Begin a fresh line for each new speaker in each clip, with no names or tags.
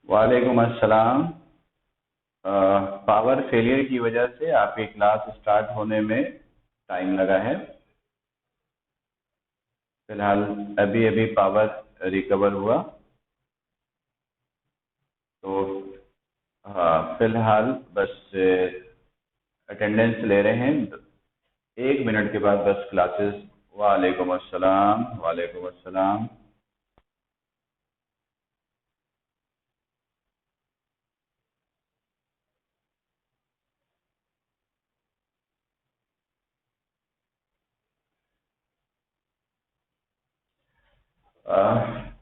वालेकुम अस्सलाम। Power failure की वजह से आपकी क्लास स्टार्ट होने में टाइम लगा है। फिलहाल अभी अभी पावर रिकवर हुआ, तो हाँ फिलहाल बस अटेंडेंस ले रहे हैं। 1 मिनट के बाद बस क्लासेस। वालेकुम अस्सलाम। वालेकुम अस्सलाम।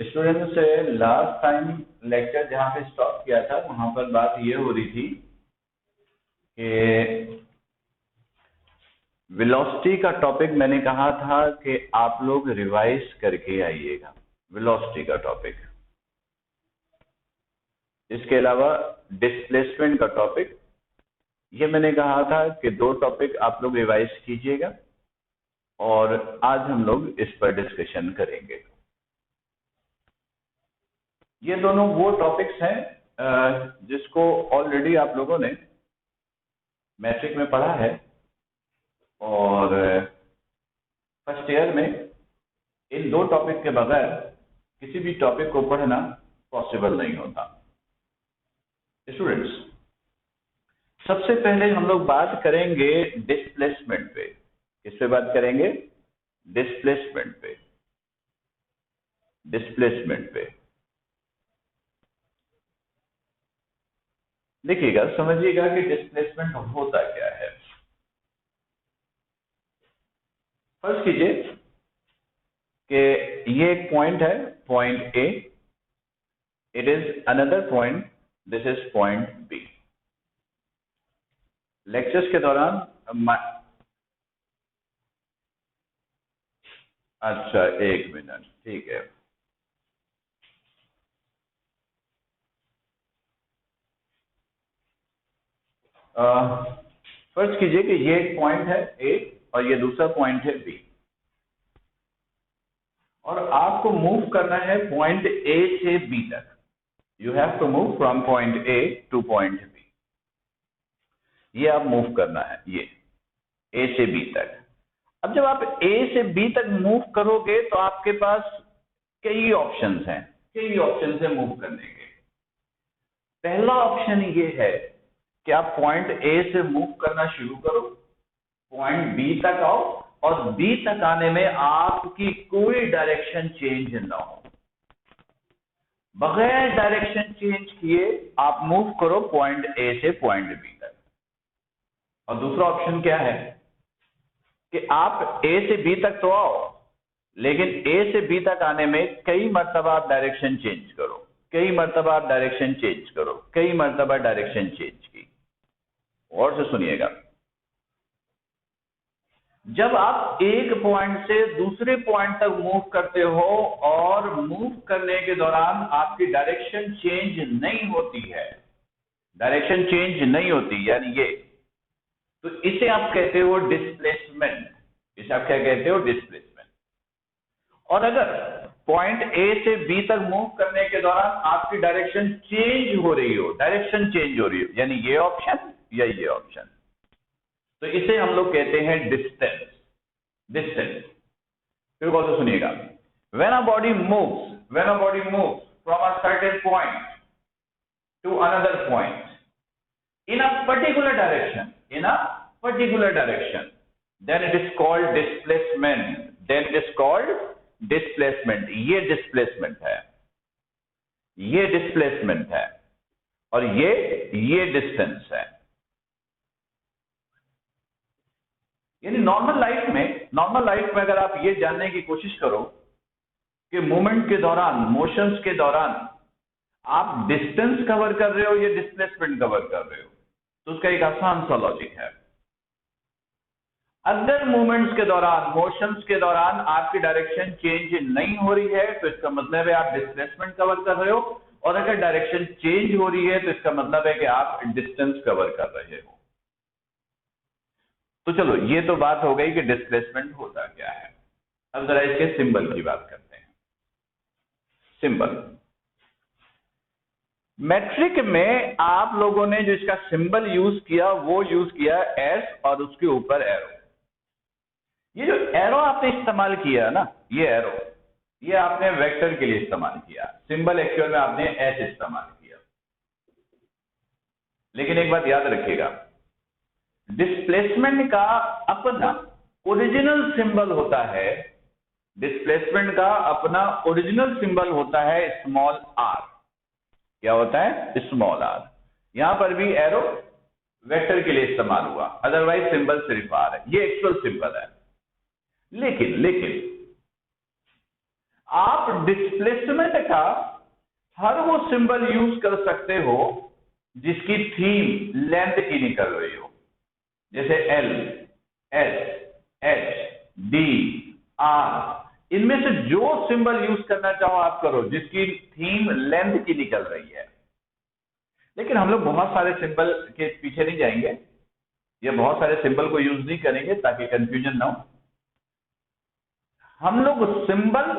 स्टूडेंट से लास्ट टाइम लेक्चर जहाँ पे स्टॉप किया था वहाँ पर बात ये हो रही थी कि वेलोसिटी का टॉपिक मैंने कहा था कि आप लोग रिवाइज करके आइएगा, वेलोसिटी का टॉपिक। इसके अलावा डिस्प्लेसमेंट का टॉपिक, ये मैंने कहा था कि 2 टॉपिक आप लोग रिवाइज कीजिएगा और आज हम लोग इस पर डिस्कशन करेंगे। ये दोनों वो टॉपिक्स हैं जिसको ऑलरेडी आप लोगों ने मैट्रिक में पढ़ा है और फर्स्ट ईयर में इन 2 टॉपिक के बगैर किसी भी टॉपिक को पढ़ना पॉसिबल नहीं होता। स्टूडेंट्स, सबसे पहले हम लोग बात करेंगे डिस्प्लेसमेंट पे। किस पे बात करेंगे? डिस्प्लेसमेंट पे। डिस्प्लेसमेंट पे देखिएगा, समझिएगा कि डिस्प्लेसमेंट होता क्या है। फर्स्ट कीजिए कि ये एक पॉइंट है, point A, it is another point, this is point B. Lectures के दौरान अच्छा 1 मिनट, ठीक है। फर्स्ट कीजिए कि ये एक पॉइंट है ए और ये दूसरा पॉइंट है बी, और आपको मूव करना है पॉइंट ए से बी तक। You have to move from point A to point B. ये आप मूव करना है, ये ए से बी तक। अब जब आप ए से बी तक मूव करोगे तो आपके पास कई ऑप्शंस हैं, कई ऑप्शंस हैं मूव करने के। पहला ऑप्शन ये है कि आप पॉइंट ए से मूव करना शुरू करो, पॉइंट बी तक आओ और बी तक आने में आपकी कोई डायरेक्शन चेंज ना हो। बगैर डायरेक्शन चेंज किए आप मूव करो पॉइंट ए से पॉइंट बी तक। और दूसरा ऑप्शन क्या है कि आप ए से बी तक तो आओ, लेकिन ए से बी तक आने में कई मर्तबा आप डायरेक्शन चेंज करो, कई मर्तबा आप डायरेक्शन चेंज करो, कई मर्तबा डायरेक्शन चेंज की। और से सुनिएगा, जब आप एक पॉइंट से दूसरे पॉइंट तक मूव करते हो और मूव करने के दौरान आपकी डायरेक्शन चेंज नहीं होती है, डायरेक्शन चेंज नहीं होती, यानी ये, तो इसे आप कहते हो डिस्प्लेसमेंट। इसे आप क्या कहते हो? डिस्प्लेसमेंट। और अगर पॉइंट ए से बी तक मूव करने के दौरान आपकी डायरेक्शन चेंज हो रही हो, डायरेक्शन चेंज हो रही हो, यानी ये ऑप्शन या ये ऑप्शन, तो इसे हम लोग कहते हैं डिस्टेंस। डिस्टेंस। फिर गौर से सुनिएगा, when a body moves from a certain point to another point in a particular direction, then it is called displacement. Then it is called displacement. ये displacement है, ये displacement है, और ये distance है। यानी नॉर्मल लाइफ में अगर आप ये जानने की कोशिश करो कि मूवमेंट के दौरान, मोशंस के दौरान आप डिस्टेंस कवर कर रहे हो या डिस्प्लेसमेंट कवर कर रहे हो, तो उसका एक आसान सा लॉजिक है। अगर मूवमेंट्स के दौरान, मोशंस के दौरान आपकी डायरेक्शन चेंज नहीं हो रही है तो इसका मतलब है आप डिस्प्लेसमेंट कवर कर रहे हो, और अगर डायरेक्शन चेंज हो रही है तो इसका मतलब है कि आप डिस्टेंस कवर कर रहे हो। तो चलो, ये तो बात हो गई कि डिस्प्लेसमेंट होता क्या है। अब जरा इसके सिंबल की बात करते हैं। सिंबल, मैट्रिक में आप लोगों ने जो इसका सिंबल यूज किया वो यूज किया एस और उसके ऊपर एरो। ये जो एरो आपने इस्तेमाल किया ना, ये एरो, ये आपने वेक्टर के लिए इस्तेमाल किया, सिंबल एक्चुअल में आपने एस इस्तेमाल किया। लेकिन एक बात याद रखिएगा, डिस्प्लेसमेंट का अपना ओरिजिनल सिंबल होता है, डिस्प्लेसमेंट का अपना ओरिजिनल सिंबल होता है स्मॉल आर। क्या होता है? Small R. यहां पर भी एरो वेक्टर के लिए इस्तेमाल हुआ, अदरवाइज सिंबल सिर्फ आर है, ये एक्चुअल सिंबल है। लेकिन आप डिस्प्लेसमेंट का हर वो सिंबल यूज कर सकते हो जिसकी थीम लेंथ की निकल रही हो, जैसे L, S, H, D, R, इनमें से जो सिंबल यूज करना चाहो आप करो जिसकी थीम लेंथ की निकल रही है। लेकिन हम लोग बहुत सारे सिंबल के पीछे नहीं जाएंगे, या बहुत सारे सिंबल को यूज नहीं करेंगे ताकि कंफ्यूजन ना हो। हम लोग सिंबल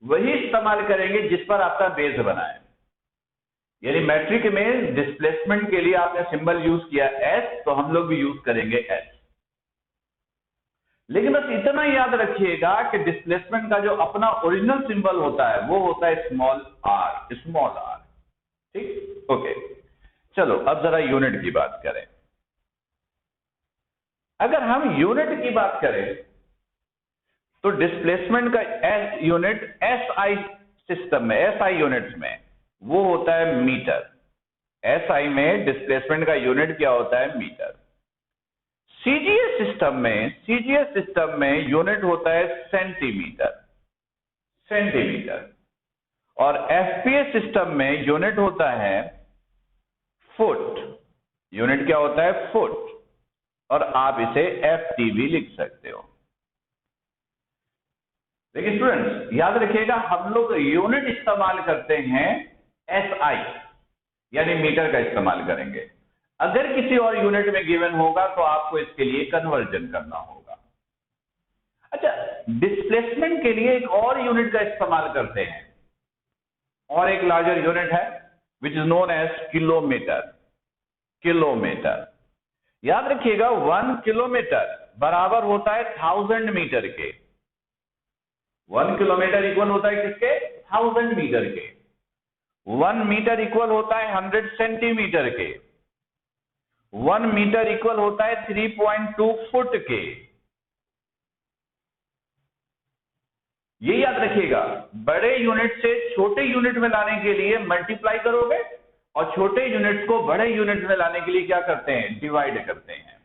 वही इस्तेमाल करेंगे जिस पर आपका बेस बना है। यानी मैट्रिक में डिस्प्लेसमेंट के लिए आपने सिंबल यूज किया एस, तो हम लोग भी यूज करेंगे एस। लेकिन बस इतना याद रखिएगा कि डिस्प्लेसमेंट का जो अपना ओरिजिनल सिंबल होता है वो होता है स्मॉल आर, स्मॉल आर। ठीक, ओके। चलो अब जरा यूनिट की बात करें। अगर हम यूनिट की बात करें तो डिस्प्लेसमेंट का यूनिट एसआई सिस्टम में, एसआई यूनिट्स में वो होता है मीटर। एसआई में डिस्प्लेसमेंट का यूनिट क्या होता है? मीटर। सीजीएस सिस्टम में यूनिट होता है सेंटीमीटर, सेंटीमीटर। और एफपीएस सिस्टम में यूनिट होता है फुट। यूनिट क्या होता है? फुट। और आप इसे एफटी भी लिख सकते हो। लेकिन स्टूडेंट्स याद रखिएगा, हम लोग यूनिट इस्तेमाल करते हैं एसआई, यानी मीटर का इस्तेमाल करेंगे। अगर किसी और यूनिट में गिवन होगा तो आपको इसके लिए कन्वर्जन करना होगा। अच्छा, डिस्प्लेसमेंट के लिए एक और यूनिट का इस्तेमाल करते हैं, और एक लार्जर यूनिट है which is known as kilometre. Kilometre. याद रखिएगा 1 किलोमीटर बराबर होता है 1000 मीटर के। 1 किलोमीटर इक्वल होता है किसके? 1000 मीटर के। 1 मीटर इक्वल होता है 100 सेंटीमीटर के। 1 मीटर इक्वल होता है 3.2 फुट के। ये याद रखिएगा, बड़े यूनिट से छोटे यूनिट में लाने के लिए मल्टीप्लाई करोगे, और छोटे यूनिट को बड़े यूनिट में लाने के लिए क्या करते हैं? डिवाइड करते हैं।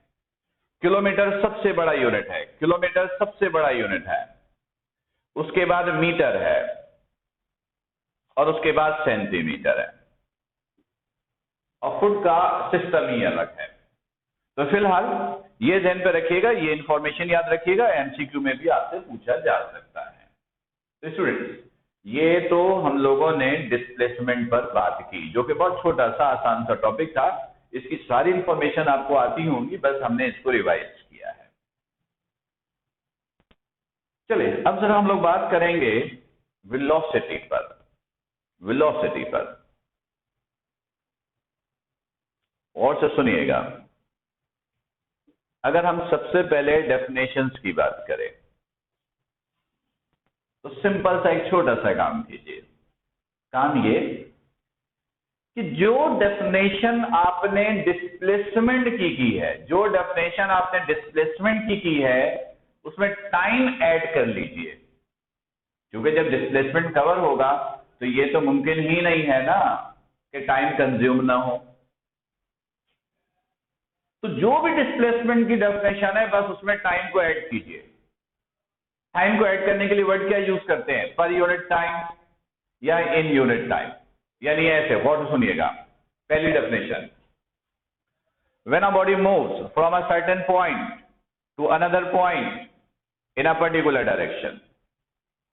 किलोमीटर सबसे बड़ा यूनिट है, किलोमीटर सबसे बड़ा यूनिट है। उसके बाद मीटर है, और उसके बाद सेंटीमीटर है, और फुट का सिस्टम ही अलग है। तो फिलहाल ये ध्यान पे रखिएगा, ये इंफॉर्मेशन याद रखिएगा, एमसीक्यू में भी आपसे पूछा जा सकता है। तो स्टूडेंट्स, ये तो हम लोगों ने डिस्प्लेसमेंट पर बात की, जो कि बहुत छोटा सा आसान सा टॉपिक था। इसकी सारी इंफॉर्मेशन आपको आती होंगी, बस हमने इसको रिवाइज किया है। चलिए अब जरा हम लोग बात करेंगे वेलोसिटी पर। वेलोसिटी पर और से सुनिएगा। अगर हम सबसे पहले डेफिनेशंस की बात करें तो सिंपल सा एक छोटा सा काम कीजिए। काम ये कि जो डेफिनेशन आपने डिस्प्लेसमेंट की है, जो डेफिनेशन आपने डिस्प्लेसमेंट की है, उसमें टाइम ऐड कर लीजिए। क्योंकि जब डिस्प्लेसमेंट कवर होगा तो ये तो मुमकिन ही नहीं है ना कि टाइम कंज्यूम ना हो। तो जो भी डिस्प्लेसमेंट की डेफिनेशन है, बस उसमें टाइम को ऐड कीजिए। टाइम को ऐड करने के लिए वर्ड क्या यूज करते हैं? पर यूनिट टाइम या इन यूनिट टाइम। यानी ऐसे वर्ड सुनिएगा। पहली definition, when a body moves from a certain point two another point in a particular direction.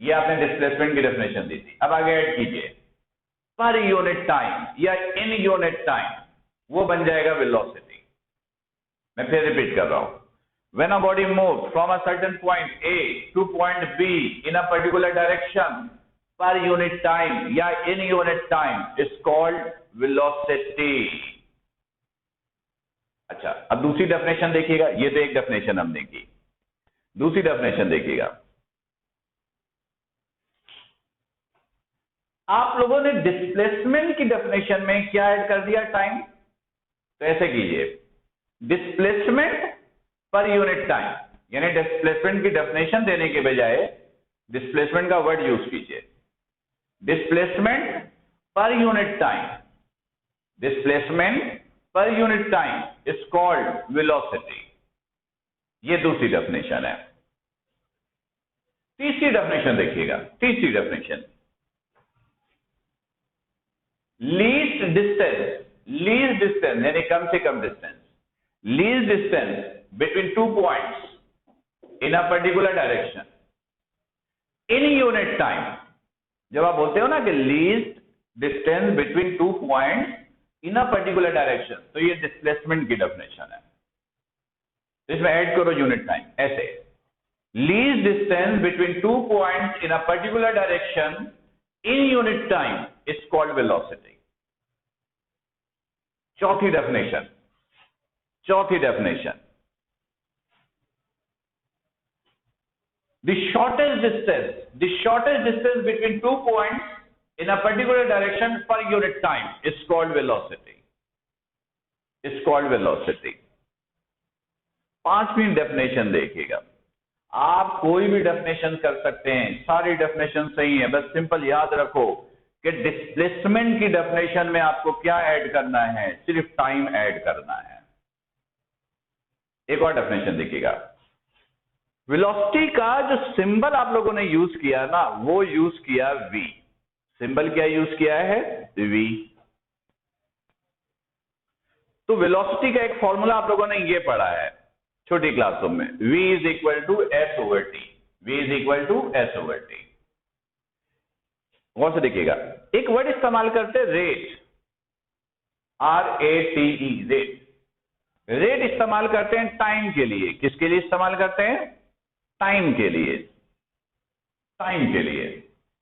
ये आपने डिस्प्लेसमेंट की डेफिनेशन दी थी। अब आगे ऐड कीजिए पर यूनिट टाइम या इन यूनिट टाइम, वो बन जाएगा वेलोसिटी। मैं फिर रिपीट कर रहा हूं, when a body moves from a certain point A to point B in a particular direction, per unit time या in unit time is called velocity. अच्छा, अब दूसरी डेफिनेशन देखिएगा, ये तो एक डेफिनेशन हमने की, दूसरी डेफिनेशन देखिएगा। आप लोगों ने डिस्प्लेसमेंट की डेफिनेशन में क्या ऐड कर दिया? टाइम। तो ऐसे कीजिए, डिस्प्लेसमेंट पर यूनिट टाइम, यानी डिस्प्लेसमेंट की डेफिनेशन देने के बजाय डिस्प्लेसमेंट का वर्ड यूज कीजिए। Displacement per unit time, displacement per unit time is called velocity. ये दूसरी डेफिनेशन है। तीसरी डेफिनेशन देखिएगा, तीसरी definition, least distance, least distance यानी कम से कम distance, least distance between two points in a particular direction in unit time. जब आप बोलते हो ना कि least distance between two points in a particular direction, तो ये डिस्प्लेसमेंट की डेफिनेशन है। तो इसमें ऐड करो यूनिट टाइम, ऐसे least distance between two points in a particular direction in unit time is called velocity. चौथी डेफिनेशन, चौथी definition, the shortest distance between two points in a particular direction per unit time is called velocity, is called velocity। पांचवी definition देखिएगा, आप कोई भी definition कर सकते हैं, सारी डेफिनेशन सही है, बस सिंपल याद रखो कि डिस्प्लेसमेंट की डेफिनेशन में आपको क्या ऐड करना है? सिर्फ टाइम ऐड करना है। एक और डेफिनेशन देखिएगा, वेलोसिटी का जो सिंबल आप लोगों ने यूज किया ना, वो यूज किया v। सिंबल क्या यूज किया है? v। तो वेलोसिटी का एक फॉर्मूला आप लोगों ने ये पढ़ा है छोटी क्लासों में, v is equal to S over T, v is equal to S over T. गौर से देखिएगा, एक वर्ड इस्तेमाल करते रेट, RATE, रेट। रेट इस्तेमाल करते हैं टाइम के लिए। किसके लिए इस्तेमाल करते हैं? टाइम के लिए, टाइम के लिए।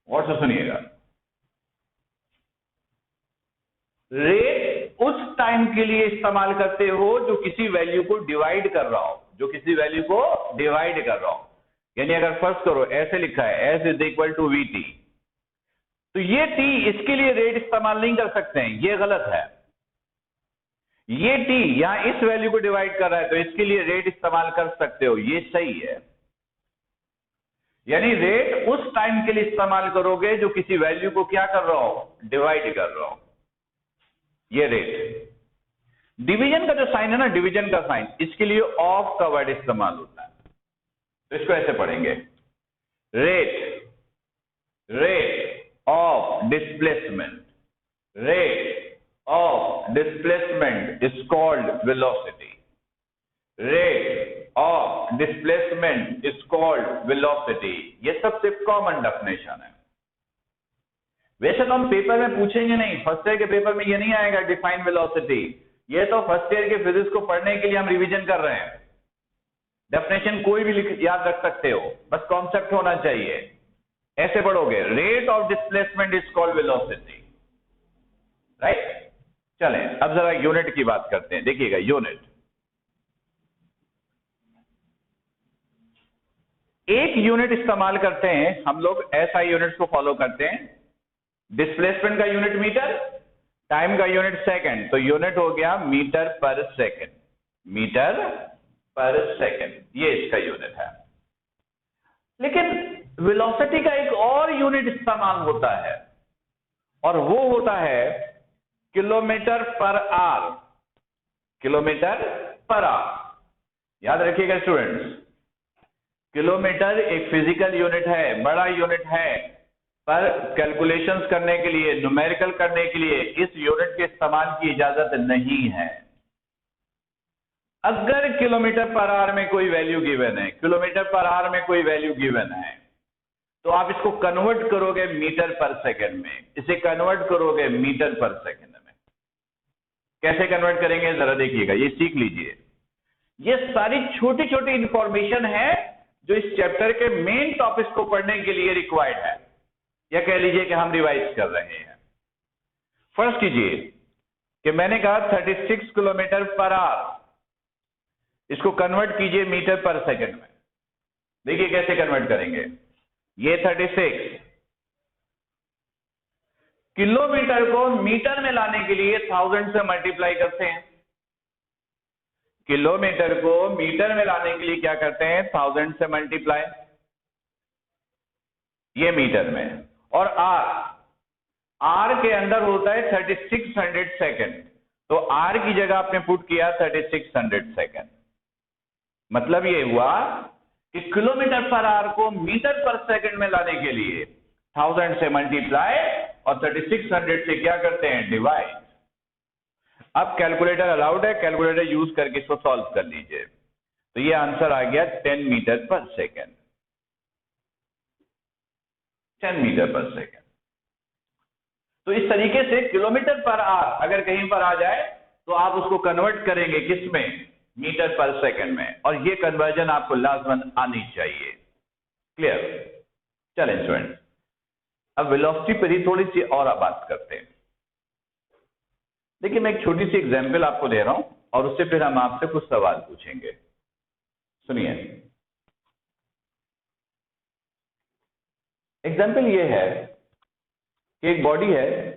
और से सुनिएगा, रेट उस टाइम के लिए इस्तेमाल करते हो जो किसी वैल्यू को डिवाइड कर रहा हो, जो किसी वैल्यू को डिवाइड कर रहा हो। यानी अगर फर्स्ट करो, ऐसे लिखा है S is equal to V T, तो ये टी, इसके लिए रेट इस्तेमाल नहीं कर सकते हैं, ये गलत है। ये टी यहां इस वैल्यू को डिवाइड कर रहा है, तो इसके लिए रेट इस्तेमाल कर सकते हो, ये सही है। यानी रेट उस टाइम के लिए इस्तेमाल करोगे जो किसी वैल्यू को क्या कर रहा हो? डिवाइड कर रहा हो, ये रेट। डिवीजन का जो साइन है ना, डिवीजन का साइन, इसके लिए ऑफ का वर्ड इस्तेमाल होता है। तो इसको ऐसे पढ़ेंगे, rate, rate of displacement, rate of displacement is called velocity, rate of displacement is called velocity. ये सबसे कॉमन डेफिनेशन है। वैसे तो हम पेपर में पूछेंगे नहीं, फर्स्ट ईयर के पेपर में ये नहीं आएगा डिफाइन वेलोसिटी। ये तो फर्स्ट ईयर के फिजिक्स को पढ़ने के लिए हम रिवीजन कर रहे हैं। डेफिनेशन कोई भी याद रख सकते हो, बस कॉन्सेप्ट होना चाहिए। ऐसे पढ़ोगे, rate of displacement is called velocity, right. चलें अब जरा यूनिट की बात करते हैं। देखिएगा, यूनिट, एक यूनिट इस्तेमाल करते हैं हम लोग, SI यूनिट्स को फॉलो करते हैं। डिस्प्लेसमेंट का यूनिट मीटर, टाइम का यूनिट सेकंड, तो यूनिट हो गया मीटर पर सेकंड, मीटर पर सेकंड, ये इसका यूनिट है। लेकिन वेलोसिटी का एक और यूनिट इस्तेमाल होता है, और वो होता है kilometre per hour, kilometre per hour. याद रखिएगा स्टूडेंट्स, किलोमीटर एक फिजिकल यूनिट है, बड़ा यूनिट है, पर कैलकुलेशंस करने के लिए, न्यूमेरिकल करने के लिए इस यूनिट के इस्तेमाल की इजाजत नहीं है। अगर किलोमीटर पर आवर में कोई वैल्यू गिवन है, किलोमीटर पर आवर में कोई वैल्यू गिवन है, तो आप इसको कन्वर्ट करोगे मीटर पर सेकंड में, इसे कन्वर्ट करोगे मीटर पर सेकंड में। कैसे कन्वर्ट करेंगे जरा देखिएगा, ये सीख लीजिए। ये सारी छोटी छोटी इंफॉर्मेशन है जो इस चैप्टर के मेन टॉपिक्स को पढ़ने के लिए रिक्वायर्ड है। या कह लीजिए कि हम रिवाइज कर रहे हैं। फर्स्ट कीजिए कि मैंने कहा 36 किलोमीटर पर आवर, इसको कन्वर्ट कीजिए मीटर पर सेकंड में। देखिए कैसे कन्वर्ट करेंगे। ये 36 किलोमीटर को मीटर में लाने के लिए 1000 से मल्टीप्लाई करते हैं। किलोमीटर को मीटर में लाने के लिए क्या करते हैं, 1000 से मल्टीप्लाई, ये मीटर में। और आर के अंदर होता है 3600 सेकंड, तो आर की जगह आपने पुट किया 3600 सेकंड। मतलब ये हुआ कि किलोमीटर पर आवर को मीटर पर सेकंड में लाने के लिए 1000 से मल्टीप्लाई और 3600 से क्या करते हैं, डिवाइड। अब कैलकुलेटर अलाउड है, कैलकुलेटर यूज करके इसको सॉल्व कर लीजिए। तो ये आंसर आ गया 10 मीटर पर सेकंड, 10 मीटर पर सेकंड। तो इस तरीके से किलोमीटर पर आवर अगर कहीं पर आ जाए तो आप उसको कन्वर्ट करेंगे किस में, मीटर पर सेकंड में, और ये कन्वर्जन आपको लाजमन आनी चाहिए। क्लियर? चलें स्टूडेंट, अब वेलोसिटी पर ही थोड़ी सी और बात करते हैं। देखिए मैं एक छोटी सी एग्जांपल आपको दे रहा हूं और उससे फिर हम आपसे कुछ सवाल पूछेंगे। सुनिए, एग्जांपल ये है कि एक बॉडी है,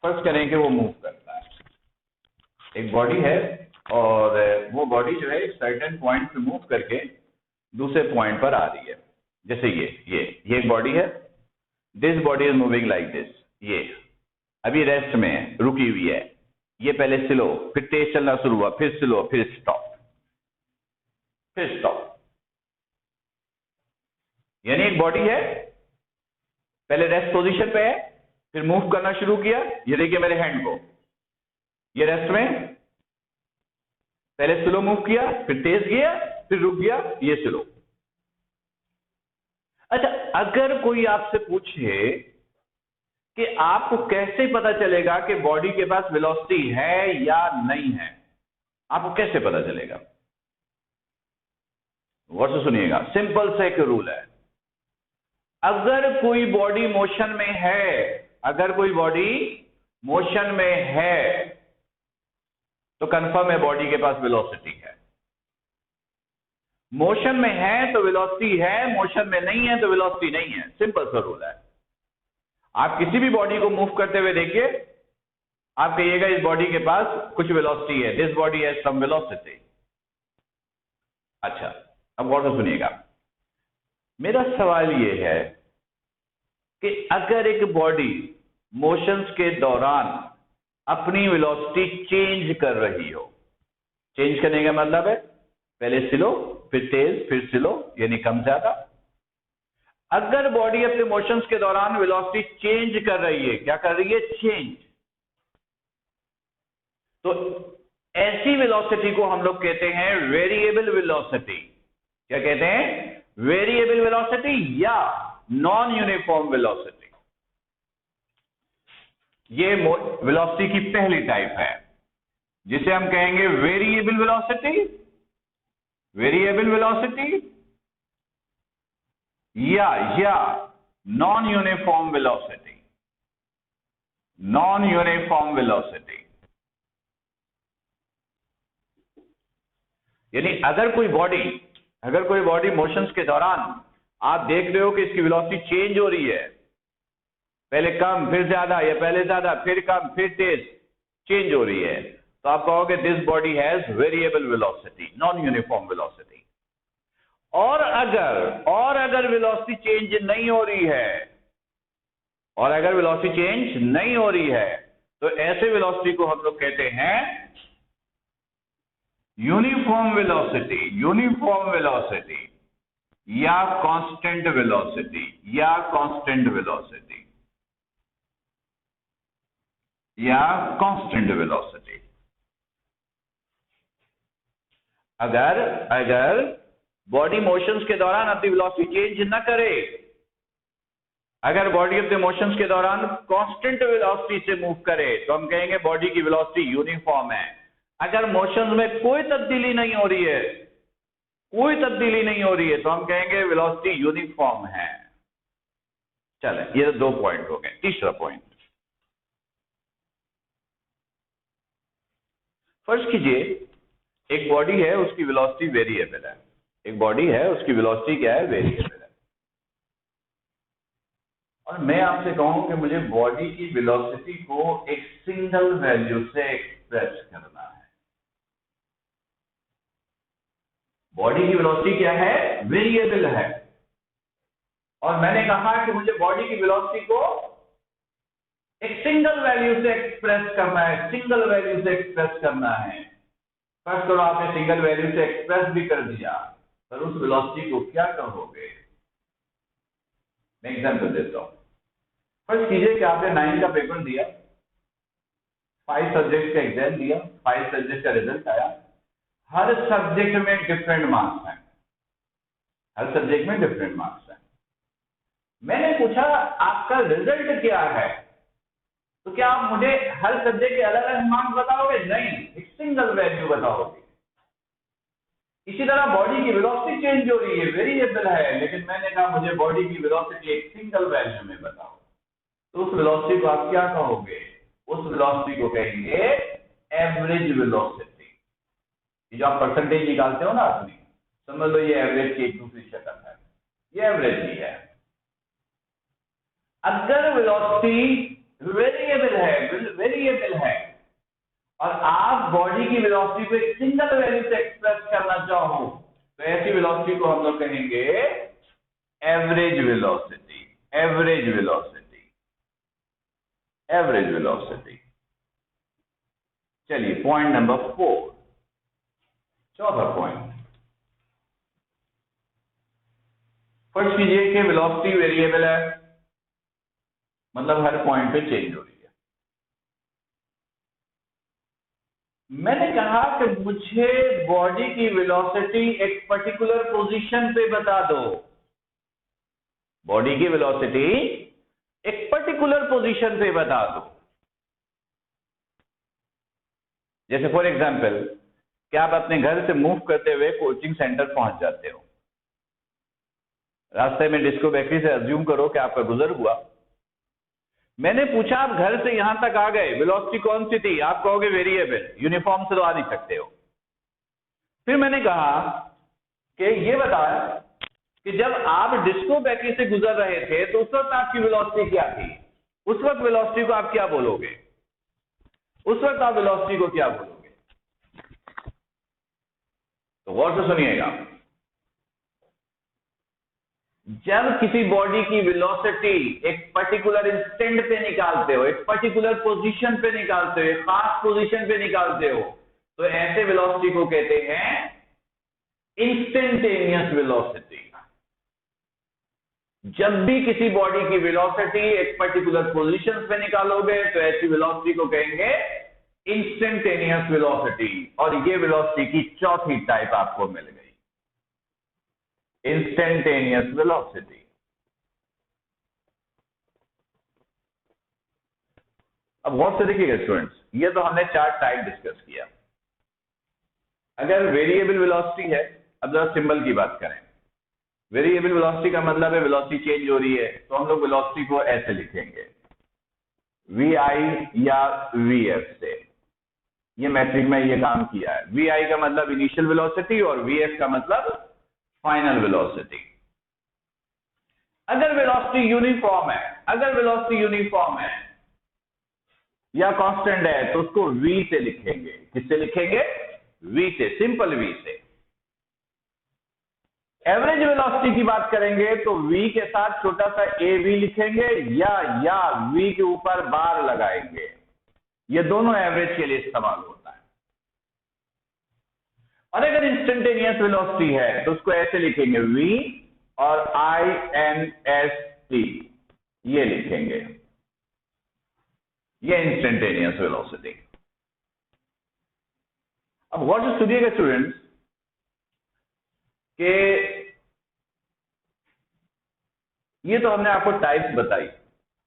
फर्स्ट करें कि वो मूव करता है। एक बॉडी है और वो बॉडी जो है एक सर्टेन पॉइंट से मूव करके दूसरे पॉइंट पर आ रही है। जैसे ये एक बॉडी है, this body is moving like this. ये अभी रेस्ट में है, रुकी हुई है। ये पहले स्लो, फिर तेज चलना शुरू हुआ, फिर स्लो, फिर स्टॉप, फिर स्टॉप। यानी एक बॉडी है, पहले रेस्ट पोजीशन पे है, फिर मूव करना शुरू किया। ये देखिए मेरे हैंड को, ये रेस्ट में, पहले स्लो मूव किया, फिर तेज गया, फिर रुक गया, ये स्लो। अच्छा, अगर कोई आपसे पूछे कि आपको कैसे पता चलेगा कि बॉडी के पास वेलोसिटी है या नहीं है, आपको कैसे पता चलेगा? गौर से सुनिएगा, सिंपल सा एक रूल है। अगर कोई बॉडी मोशन में है, अगर कोई बॉडी मोशन में है तो कंफर्म है बॉडी के पास वेलोसिटी है। मोशन में है तो वेलोसिटी है, मोशन में नहीं है तो वेलोसिटी नहीं है। सिंपल सा रूल है। आप किसी भी बॉडी को मूव करते हुए देखिए, आप कहिएगा इस बॉडी के पास कुछ वेलोसिटी है, this body has some velocity. अच्छा, अब गौर से सुनिएगा, मेरा सवाल यह है कि अगर एक बॉडी मोशंस के दौरान अपनी वेलोसिटी चेंज कर रही हो, चेंज करने का मतलब है पहले स्लो, फिर तेज, फिर स्लो, यानी कम ज्यादा। अगर बॉडी अपने मोशंस के दौरान वेलोसिटी चेंज कर रही है, क्या कर रही है, चेंज, तो ऐसी वेलोसिटी को हम लोग कहते हैं वेरिएबल वेलोसिटी। क्या कहते हैं? वेरिएबल वेलोसिटी या नॉन यूनिफॉर्म वेलोसिटी। ये वेलोसिटी की पहली टाइप है जिसे हम कहेंगे वेरिएबल वेलोसिटी, वेरिएबल वेलोसिटी या non uniform velocity, non uniform velocity. यानी अगर कोई बॉडी मोशंस के दौरान आप देख रहे हो कि इसकी वेलोसिटी चेंज हो रही है, पहले कम फिर ज्यादा, या पहले ज्यादा फिर कम फिर तेज चेंज हो रही है, तो आप कहोगे this body has variable velocity, non uniform velocity. और अगर वेलोसिटी चेंज नहीं हो रही है, और अगर वेलोसिटी चेंज नहीं हो रही है, तो ऐसे वेलोसिटी को हम लोग कहते हैं यूनिफॉर्म वेलोसिटी, यूनिफॉर्म वेलोसिटी या कांस्टेंट वेलोसिटी, या कांस्टेंट वेलोसिटी, या कांस्टेंट वेलोसिटी। अगर बॉडी मोशंस के दौरान अपनी वेलोसिटी चेंज न करे, अगर बॉडी अपने मोशंस के दौरान कांस्टेंट वेलोसिटी से मूव करे, तो हम कहेंगे बॉडी की वेलोसिटी यूनिफॉर्म है। अगर मोशंस में कोई तब्दीली नहीं हो रही है, कोई तब्दीली नहीं हो रही है, तो हम कहेंगे वेलोसिटी यूनिफॉर्म है। चले, ये 2 पॉइंट हो गए। तीसरा पॉइंट, फर्ज कीजिए एक बॉडी है, उसकी वेलोसिटी वेरिएबल है। एक बॉडी है, उसकी वेलोसिटी क्या है? वेरिएबल है। और मैं आपसे कहूं कि मुझे बॉडी की वेलोसिटी को एक सिंगल वैल्यू से एक्सप्रेस करना है। बॉडी की वेलोसिटी क्या है? वेरिएबल है। और मैंने कहा कि मुझे बॉडी की वेलोसिटी को एक सिंगल वैल्यू से एक्सप्रेस करना है, सिंगल वैल्यू से एक्सप्रेस करना है। फर्स्ट करो, आपने सिंगल वैल्यू से एक्सप्रेस भी कर दिया, पर उस वेलोसिटी को क्या कहोगे? मैं एग्जांपल देता हूं। फर्स्ट कीजिए कि आपने 9 का पेपर दिया, 5 सब्जेक्ट का एग्जाम दिया, 5 सब्जेक्ट का रिजल्ट आया। हर सब्जेक्ट में डिफरेंट मार्क्स हैं, हर सब्जेक्ट में डिफरेंट मार्क्स हैं। मैंने पूछा आपका रिजल्ट क्या है, तो क्या आप मुझे हर सब्जेक्ट के अलग अलग मार्क्स बताओगे? नहीं, एक सिंगल वैल्यू बताओगे। इसी तरह बॉडी की वेलोसिटी चेंज हो रही है, वेरिएबल है, लेकिन मैंने कहा मुझे बॉडी की वेलोसिटी एक सिंगल वैल्यू में बताओ। तो उस वेलोसिटी को आप क्या कहोगे? उस वेलोसिटी को कहेंगे एवरेज वेलोसिटी। ये जो आप परसेंटेज निकालते हो ना अपनी, समझ लो ये एवरेज की एक दूसरी शक्ल है, ये एवरेज ही है। अगर वेलोसिटी वेरिएबल है और आप बॉडी की वेलोसिटी को एक सिंगल वैल्यू से एक्सप्रेस करना चाहो, तो ऐसी वेलोसिटी को हम लोग कहेंगे average velocity. Average velocity, average velocity. चलिए पॉइंट नंबर 4, चौथा पॉइंट। फर्स्ट कीजिए कि वेलोसिटी वेरिएबल है, मतलब हर पॉइंट पे चेंज हो रही है। मैंने कहा कि मुझे बॉडी की वेलोसिटी एक पर्टिकुलर पोजीशन पे बता दो। बॉडी की वेलोसिटी एक पर्टिकुलर पोजीशन पे बता दो। जैसे फॉर एग्जांपल कि आप अपने घर से मूव करते हुए कोचिंग सेंटर पहुंच जाते हो। रास्ते में डिस्को बेकरी से अज्यूम करो कि आपका गुजर हुआ। मैंने पूछा आप घर से यहां तक आ गए, वेलोसिटी कौन सी थी? आप कहोगे वेरिएबल, यूनिफॉर्म से तो आ नहीं सकते हो। फिर मैंने कहा कि ये बताया कि जब आप डिस्को बेकरी से गुजर रहे थे तो उस वक्त आपकी वेलोसिटी क्या थी? उस वक्त वेलोसिटी को आप क्या बोलोगे? उस वक्त आप वेलोसिटी को क्या बोलोगे? तो गौर से सुनिएगा। जब किसी बॉडी की वेलोसिटी एक पर्टिकुलर इंस्टेंट पे निकालते हो, एक पर्टिकुलर पोजीशन पे निकालते हो, एक खास पोजीशन पे निकालते हो, तो ऐसे वेलोसिटी को कहते हैं इंस्टेंटेनियस वेलोसिटी। जब भी किसी बॉडी की वेलोसिटी एक पर्टिकुलर पोजीशन पे निकालोगे तो ऐसी वेलोसिटी को कहेंगे इंस्टेंटेनियस वेलोसिटी। और ये वेलोसिटी की चौथी टाइप आपको मिल गई, इंस्टेंटेनियस वेलोसिटी। अब गौर से देखिएगा स्टूडेंट्स, ये तो हमने 4 टाइप डिस्कस किया। अगर वेरिएबल वेलोसिटी है, अब जरा सिंबल की बात करें। वेरिएबल वेलोसिटी का मतलब है वेलोसिटी चेंज हो रही है, तो हम लोग वेलोसिटी को ऐसे लिखेंगे, vi या vf से। ये मैट्रिक में ये काम किया है। vi का मतलब इनिशियल वेलोसिटी और vf का मतलब फाइनल वेलोसिटी। अगर वेलोसिटी यूनिफॉर्म है, अगर वेलोसिटी यूनिफॉर्म है या कांस्टेंट है, तो उसको v से लिखेंगे। किससे लिखेंगे? v से, सिंपल v से। एवरेज वेलोसिटी की बात करेंगे तो v के साथ छोटा सा a v लिखेंगे या v के ऊपर बार लगाएंगे। ये दोनों एवरेज के लिए इस्तेमाल होता है। और अगर इंस्टेंटेनियस वेलोसिटी है तो उसको ऐसे लिखेंगे, v और INST, ये लिखेंगे, ये इंस्टेंटेनियस वेलोसिटी। अब गौर से सुनिएगा स्टूडेंट्स कि ये तो हमने आपको टाइप्स बताई।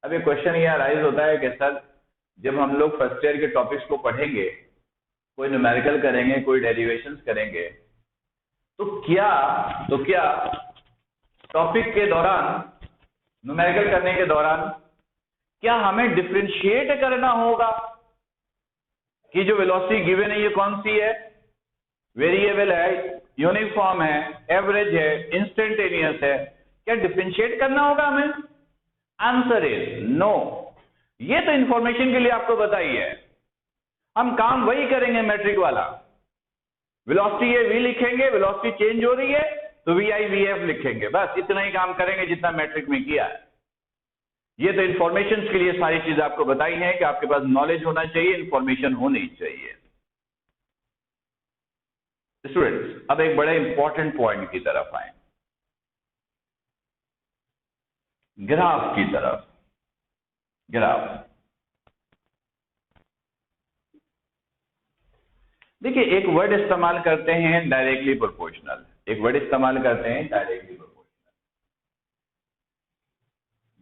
अब ये क्वेश्चन ये अराइज होता है कि सर जब हम लोग फर्स्ट ईयर के टॉपिक्स को पढ़ेंगे, कोई न्यूमेरिकल करेंगे, कोई डेरिवेशंस करेंगे, तो क्या टॉपिक के दौरान न्यूमेरिकल करने के दौरान क्या हमें डिफरेंशिएट करना होगा कि जो वेलोसिटी गिवन है ये कौन सी है, वेरिएबल है, यूनिफॉर्म है, एवरेज है, इंस्टेंटेनियस है, क्या डिफरेंशिएट करना होगा हमें? Answer is no. ये तो इंफॉर्मेशन के लिए आपको बताई है, हम काम वही करेंगे मैट्रिक वाला। वेलोसिटी है, वी लिखेंगे, वेलोसिटी चेंज हो रही है तो वी आई वी एफ लिखेंगे, बस इतना ही काम करेंगे जितना मैट्रिक में किया है। ये तो इंफॉर्मेशन के लिए सारी चीज आपको बताई है कि आपके पास नॉलेज होना चाहिए, इंफॉर्मेशन होनी चाहिए। स्टूडेंट्स, अब एक बड़े इंपॉर्टेंट पॉइंट की तरफ आए, ग्राफ की तरफ। ग्राफ देखिए, एक वर्ड इस्तेमाल करते हैं डायरेक्टली प्रोपोर्शनल, एक वर्ड इस्तेमाल करते हैं डायरेक्टली प्रोपोर्शनल।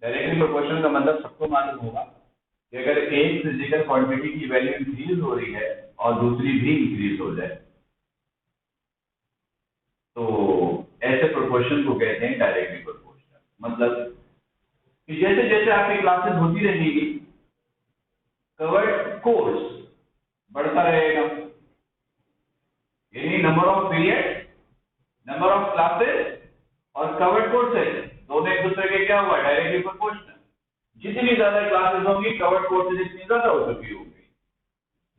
डायरेक्टली प्रोपोर्शनल का मतलब सबको मालूम होगा कि अगर एक फिजिकल क्वांटिटी की वैल्यू इंक्रीज हो रही है और दूसरी भी इंक्रीज हो जाए तो ऐसे प्रोपोर्शन को कहते हैं डायरेक्टली प्रोपोर्शनल। मतलब कि जैसे जैसे आपकी क्लासेस होती रहेगी, कवर्ड कोर्स बढ़ता रहेगा, यानी number of period, number of classes और कवर्ड कोर्सेज दोनों एक दूसरे के क्या हुआ, डायरेक्टली प्रोपोर्शनल। जितनी ज्यादा क्लासेस होंगी कवर्ड कोर्सेज इतनी ज्यादा हो चुकी होगी,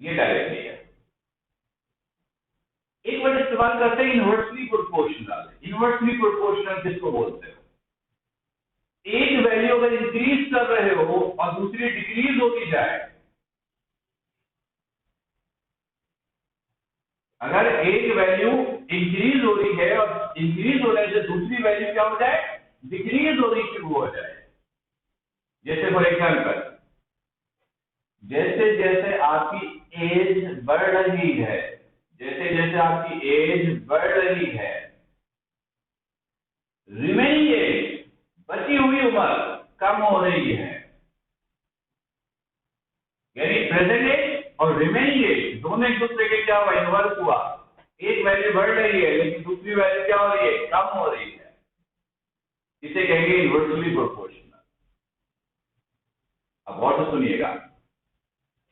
ये डायरेक्टली है। एक वर्ड इस्तेमाल करते हैं इनवर्सली प्रोपोर्शनल। इनवर्सली प्रोपोर्शनल किसको बोलते हो? एक वैल्यू अगर इंक्रीज कर रहे हो और दूसरी डिक्रीज होती जाए, अगर एक वैल्यू इंक्रीज हो रही है और इंक्रीज होने से दूसरी वैल्यू क्या हो जाए, डिक्रीज होनी शुरू हो जाए। जैसे फॉर एग्जाम्पल, जैसे जैसे आपकी एज बढ़ रही है, जैसे जैसे आपकी एज बढ़ रही है, रिमेनिंग एज, बची हुई उम्र कम हो रही है। यानी प्रेजेंट एज और रिमेनिंग एज दोनों एक दूसरे के क्या हुआ, इनवर्स हुआ। एक वैल्यू बढ़ रही है लेकिन दूसरी वैल्यू क्या हो रही है, कम हो रही है। इसे कहेंगे इनवर्सली प्रोपोर्शनल। अब गौर से सुनिएगा,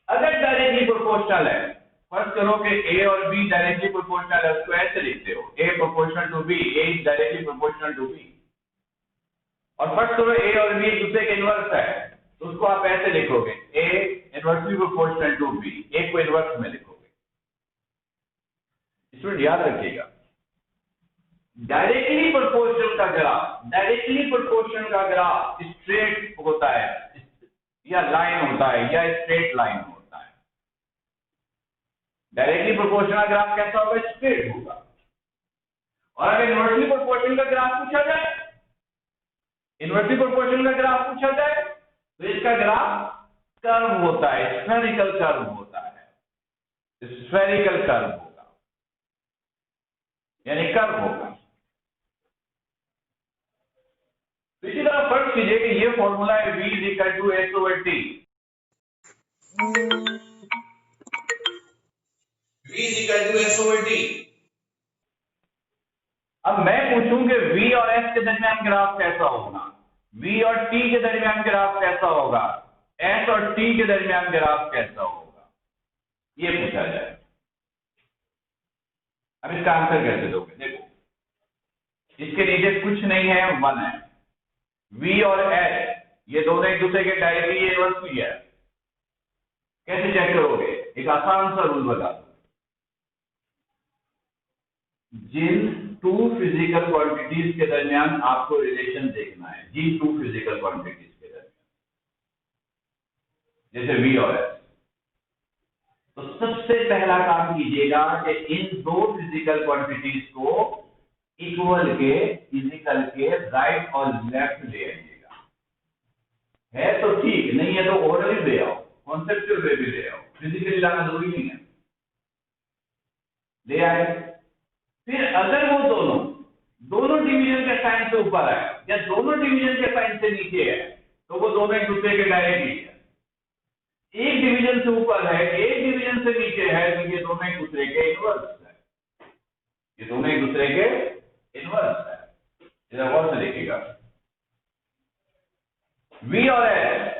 अगर डायरेक्टली प्रोपोर्शनल है, फर्स्ट करो कि ए और बी डायरेक्टली प्रोपोर्शनल है, उसको ऐसे लिखते हो, A proportional to B, A is directly proportional to B. और फर्स्ट करो ए और बी एक दूसरे के इनवर्स है, तो उसको आप ऐसे लिखोगे, ए इनवर्सली प्रोपोर्शनल टू बी, ए को इनवर्स में लिखोगे। इसमें याद रखिएगा, डायरेक्टली प्रोपोर्शनल का ग्राफ, डायरेक्टली प्रोपोर्शनल का ग्राफ स्ट्रेट होता है या लाइन होता है या स्ट्रेट लाइन होता है। डायरेक्टली प्रोपोर्शनल ग्राफ कैसा होगा, स्ट्रेट होगा। और अगर इनवर्सली प्रोपोर्शनल का ग्राफ पूछा जाए, इनवर्सली प्रोपोर्शनल का ग्राफ पूछा जाए तो इसका ग्राफ कर्व होता है, स्फेरिकल कर्व होता है, स्फेरिकल कर्व होगा, यानी कर्व होगा। तो इसी तरह फर्क कीजिए कि ये फॉर्मूला है v is equal to s over t, v is equal to s over t। अब मैं पूछूं कि v और s के दरमियान ग्राफ कैसा होगा, v और t के दरमियान ग्राफ कैसा होगा, s और t के दरमियान ग्राफ कैसा होगा, ये पूछा जाए। अब इसका आंसर कैसे दोगे? देखो, इसके नीचे कुछ नहीं है, 1 है। v और s ये दोनों एक दूसरे के डायरेक्टली इनवर्सली है। कैसे चेक करोगे? एक आसान सा रूल बता दो, जिन टू फिजिकल क्वांटिटीज के दरमियान आपको रिलेशन देखना है, जिन टू फिजिकल क्वांटिटीज के दरमियान, जैसे v और s, तो सबसे पहला काम कीजिएगा कि इन दो फिजिकल क्वांटिटीज को इक्वल के, फिजिकल के राइट और लेफ्ट ले आइएगा। है तो ठीक, नहीं है तो ओरली ले आओ, कॉन्सेप्चुअल वे भी ले आओ, फिजिकली लाना जरूरी नहीं है, ले आए। फिर अगर वो दोनों डिवीजन के साइन से ऊपर है या दोनों डिवीजन के साइन से नीचे है तो वो दोनों एक दूसरे के डायरेक्टली है। एक डिवीजन से ऊपर है, एक डिवीजन से नीचे है, तो ये दोनों एक दूसरे के इनवर्स है, ये दोनों एक दूसरे के इनवर्स है। इधर गौर से देखिएगा, V और S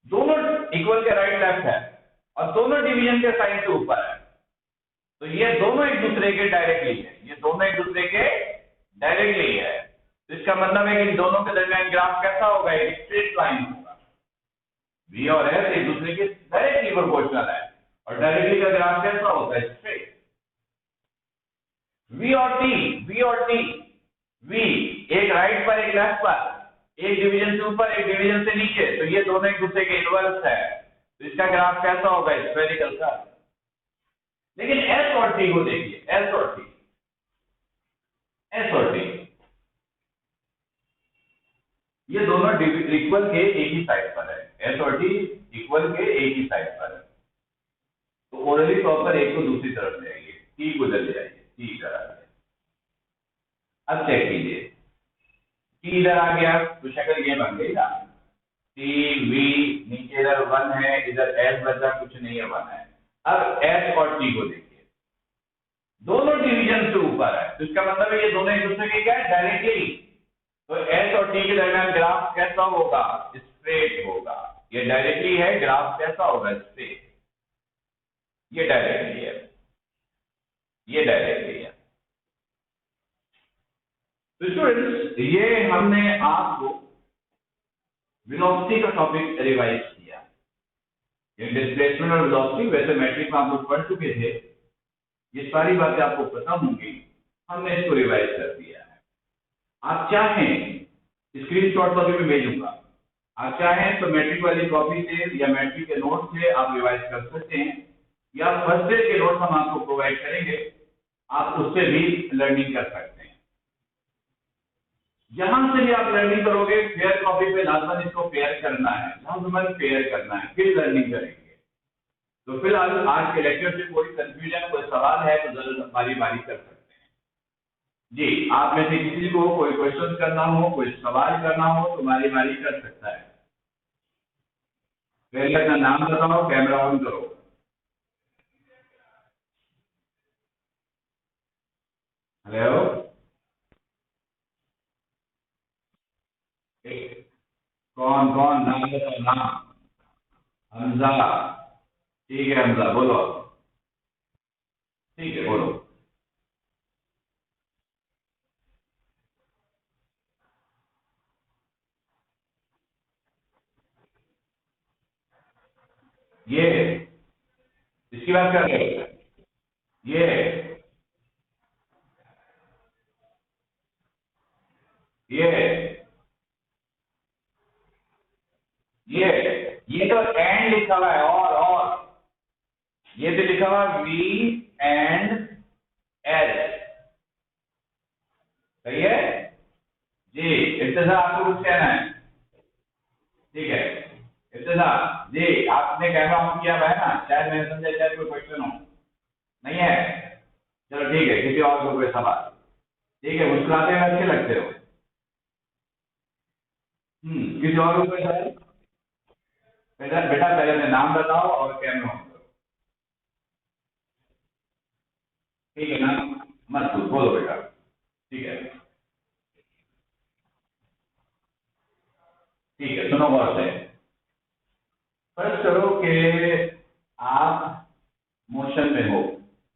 दोनों इक्वल के राइट लेफ्ट है और दोनों डिवीजन के साइन से ऊपर है, तो ये दोनों एक दूसरे के डायरेक्टली है, ये दोनों एक दूसरे के डायरेक्टली है। तो इसका मतलब है कि इन दोनों के दरमियान ग्राफ कैसा होगा, एक स्ट्रेट लाइन होगा। V और S एक दूसरे के डायरेक्टली प्रोपोर्शनल है और डायरेक्टली का ग्राफ कैसा होता है, स्ट्रेट। V और T, V एक राइट पर एक लेफ्ट पर, एक डिवीजन से ऊपर एक डिवीजन से नीचे, तो ये दोनों एक दूसरे के इनवर्स है, तो इसका ग्राफ कैसा होगा, स्फेरिकल का। लेकिन S और T को देखिए, S और T ये दोनों इक्वल के एक ही साइड पर है, S और T इक्वल के एक ही साइड पर है, तो ओरली तौर पर एक को दूसरी तरफ ले आइए, T को ले जाइए, T इधर आ गया। अब चेक कीजिए, T इधर आ गया तो शक्ल ये बन गई ना, T V नीचे इधर 1 है, इधर S बचा कुछ नहीं है, 1 है। अब S और T को देखिए, दोनों डिवीजन से ऊपर है, तो इसका मतलब है ये दोनों एक दूसरे के क्या है, डायरेक्टली। तो S और T के दरमियान ग्राफ कैसा होगा, स्ट्रेट होगा। ये डायरेक्टली है, ग्राफ कैसा होगा, स्ट्रेट। ये डायरेक्टली है, ये डायरेक्टली है। तो स्टूडेंट्स, ये हमने आपको वेलोसिटी का टॉपिक रिवाइज किया। ये डिस्प्लेसमेंट और वेलोसिटी वैसे मैट्रिक में आप लोग पढ़ चुके थे, ये सारी बातें आपको पता होंगी, हमने इसको रिवाइज कर दिया है। आप चाहें, स्क्रीनशॉट तो अभी मैं भेजूंगा, आप चाहें तो मैट्रिक वाली कॉपी से या मैट्रिक के नोट से आप रिवाइज कर सकते हैं, या फर्स्ट ईयर के नोट हम आपको प्रोवाइड करेंगे, आप उससे भी लर्निंग कर सकते हैं। जहां से भी आप लर्निंग करोगे, फेयर कॉपी पे लाजमन इसको फेयर करना है, लाजमन फेयर करना है, फिर लर्निंग करेंगे। तो फिलहाल आज के लेक्चर से कोई कंफ्यूजन, कोई सवाल है तो जरूर बारी बारी कर सकते हैं। जी, आप में से किसी को कोई क्वेश्चन करना हो, कोई सवाल करना हो तो बारी बारी कर सकता है। पहले अपना नाम बताओ, कैमरा ऑन करो। हेलो, कौन कौन, नाम बताओ, नाम। हमजा, ठीक है हमजा, बोलो। ठीक है, बोलो। ये इसकी बात कर रहे हो, ये ये तो एंड लिखा हुआ है, और ये भी लिखा हुआ V एंड S, सही है जी। इर्तिजा, आपको कुछ कहना है? ठीक है, इर्तिजा जी, आपने कैमरा ऑन किया हुआ है ना, शायद मैंने समझा शायद कोई क्वेश्चन हो, नहीं है? चलो ठीक है, किसी और को कोई सवाल? ठीक है, मुस्कुराते हुए अच्छे लगते हो। किसी और को कोई सवाल? बेटा बेटा, पहले अपने नाम बताओ और कैमरा ऑन करो। ठीक है ना, मत बोलो बेटा, ठीक है। ठीक है, सुनो गौर से। फर्स्ट करो कि आप मोशन में हो।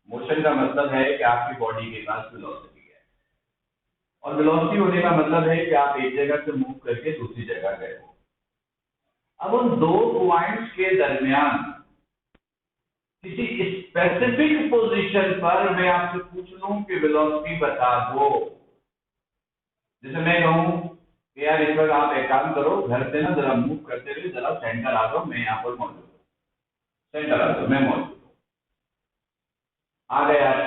मोशन का मतलब है कि आपकी बॉडी के पास वेलोसिटी है, और वेलोसिटी होने का मतलब है कि आप एक जगह से मूव करके दूसरी जगह गए हो। अब उन दो पॉइंट्स के दरमियान किसी स्पेसिफिक पोजीशन पर मैं आपसे पूछ लूं कि वेलोसिटी बता दो। जैसे मैं कहूं कि यार इस वक्त आप एक काम करो, घर से ना जरा मूव करते हुए जरा सेंटर आ जाओ, मैं यहाँ पर मौजूद हूँ, सेंटर आ जाओ, मैं मौजूद हूँ। आ गए आप,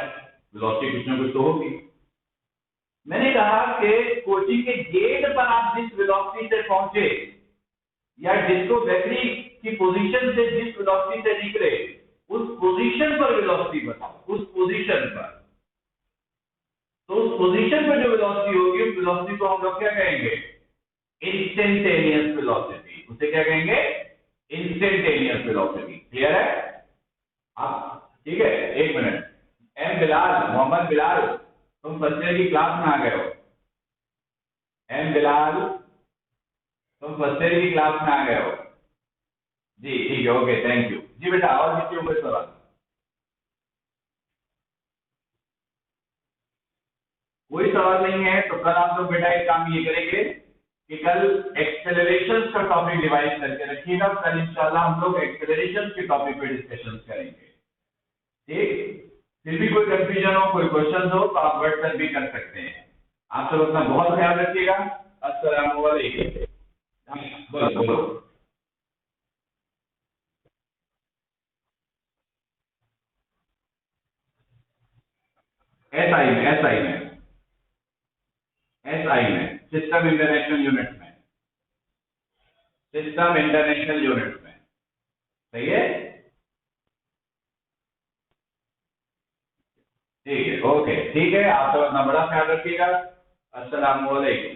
वेलोसिटी कुछ ना कुछ तो होगी। मैंने कहा कि कोचिंग के गेट पर आप जिस वेलोसिटी से पहुंचे, या डिस्को बैटरी की पोजीशन से जिस वेलोसिटी से निकले, उस पोजीशन पर वेलोसिटी बताओ, उस पोजीशन पर। तो उस पोजीशन पर जो वेलोसिटी होगी, उस वेलोसिटी को हम लोग क्या कहेंगे, इंस्टेंटेनियस वेलोसिटी। उसे क्या कहेंगे, इंस्टेंटेनियस वेलोसिटी। क्लियर है आप? ठीक है, एक मिनट। एम बिलाल, मोहम्मद बिलाल, तुम फर्स्ट ईयर की क्लास में आ गए हो। एम बिलाल, तुम फर्स्ट ईयर की क्लास में आ गए हो। जी ठीक है, ओके, थैंक यू जी। बेटा और किसी को कोई सवाल? कोई सवाल नहीं है तो कल आप लोग बेटा एक काम ये करेंगे कि कल एक्सेलरेशन का टॉपिक डिवाइड करके रखिएगा। कल इंशाल्लाह हम लोग एक्सेलरेशन के टॉपिक पे डिस्कशन करेंगे। ठीक, फिर भी कोई कंफ्यूजन हो, कोई क्वेश्चन हो तो आप व्हाट्सएप भी कर सकते हैं। आप सब अपना बहुत ख्याल रखिएगा। अस्सलाम वालेकुम। बोलो बोलो। एस आई में सिस्टम इंटरनेशनल यूनिट में, सिस्टम इंटरनेशनल यूनिट में। सही है, ठीक है, ओके, ठीक है। आप सब अपना बड़ा ख्याल रखिएगा। अस्सलाम वालेकुम।